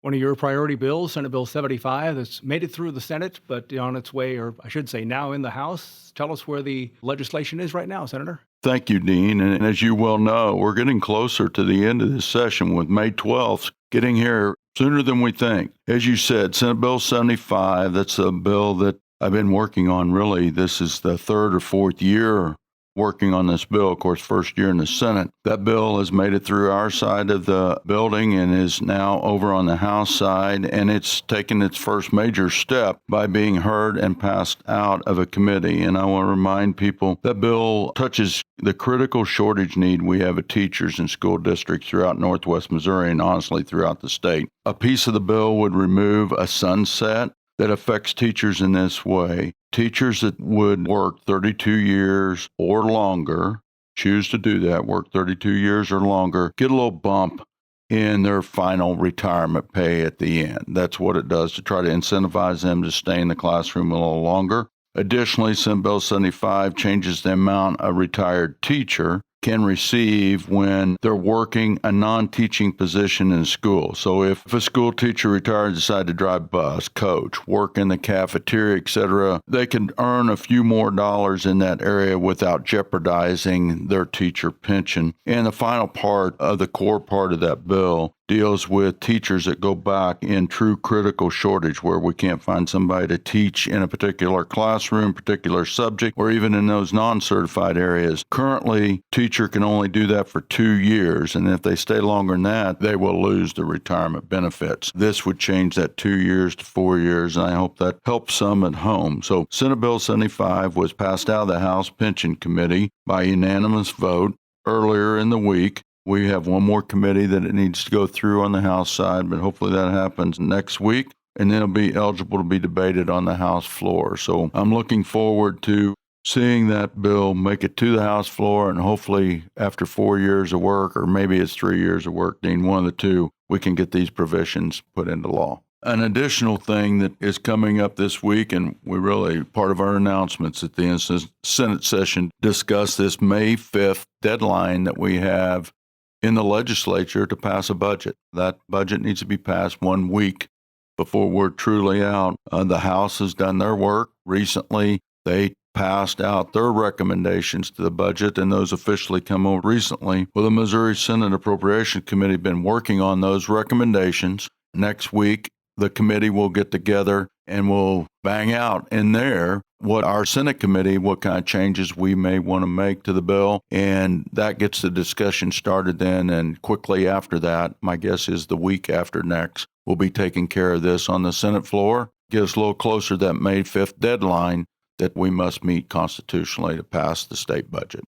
one of your priority bills, Senate Bill 75, that's made it through the Senate, but on its way, or I should say now in the House. Tell us where the legislation is right now, Senator. Thank you, Dean. And as you well know, we're getting closer to the end of this session with May 12th getting here sooner than we think. As you said, Senate Bill 75, that's a bill that I've been working on really. This is the third or fourth year working on this bill, of course, first year in the Senate. That bill has made it through our side of the building and is now over on the House side, and it's taken its first major step by being heard and passed out of a committee. And I want to remind people that bill touches the critical shortage need we have of teachers in school districts throughout Northwest Missouri and honestly throughout the state. A piece of the bill would remove a sunset that affects teachers in this way. Teachers that would work 32 years or longer, choose to do that, work 32 years or longer, get a little bump in their final retirement pay at the end. That's what it does to try to incentivize them to stay in the classroom a little longer. Additionally, Senate Bill 75 changes the amount a retired teacher can receive when they're working a non-teaching position in school. So if a school teacher retired and decided to drive bus, coach, work in the cafeteria, etc., they can earn a few more dollars in that area without jeopardizing their teacher pension. And the final part of the core part of that bill deals with teachers that go back in true critical shortage where we can't find somebody to teach in a particular classroom, particular subject, or even in those non-certified areas. Currently, teacher can only do that for 2 years, and if they stay longer than that, they will lose the retirement benefits. This would change that 2 years to 4 years, and I hope that helps some at home. So Senate Bill 75 was passed out of the House Pension Committee by unanimous vote earlier in the week. We have one more committee that it needs to go through on the House side, but hopefully that happens next week, and then it'll be eligible to be debated on the House floor. So I'm looking forward to seeing that bill make it to the House floor, and hopefully after 4 years of work, or maybe it's 3 years of work, Dean, one of the two, we can get these provisions put into law. An additional thing that is coming up this week, and we really, part of our announcements at the end of the Senate session, discuss this May 5th deadline that we have in the legislature to pass a budget. That budget needs to be passed 1 week before we're truly out. The House has done their work recently. They passed out their recommendations to the budget, and those officially come over recently. Well, the Missouri Senate Appropriations Committee has been working on those recommendations. Next week, the committee will get together and we'll bang out in there what our Senate committee, what kind of changes we may want to make to the bill. And that gets the discussion started then. And quickly after that, my guess is the week after next, we'll be taking care of this on the Senate floor. Get us a little closer to that May 5th deadline that we must meet constitutionally to pass the state budget.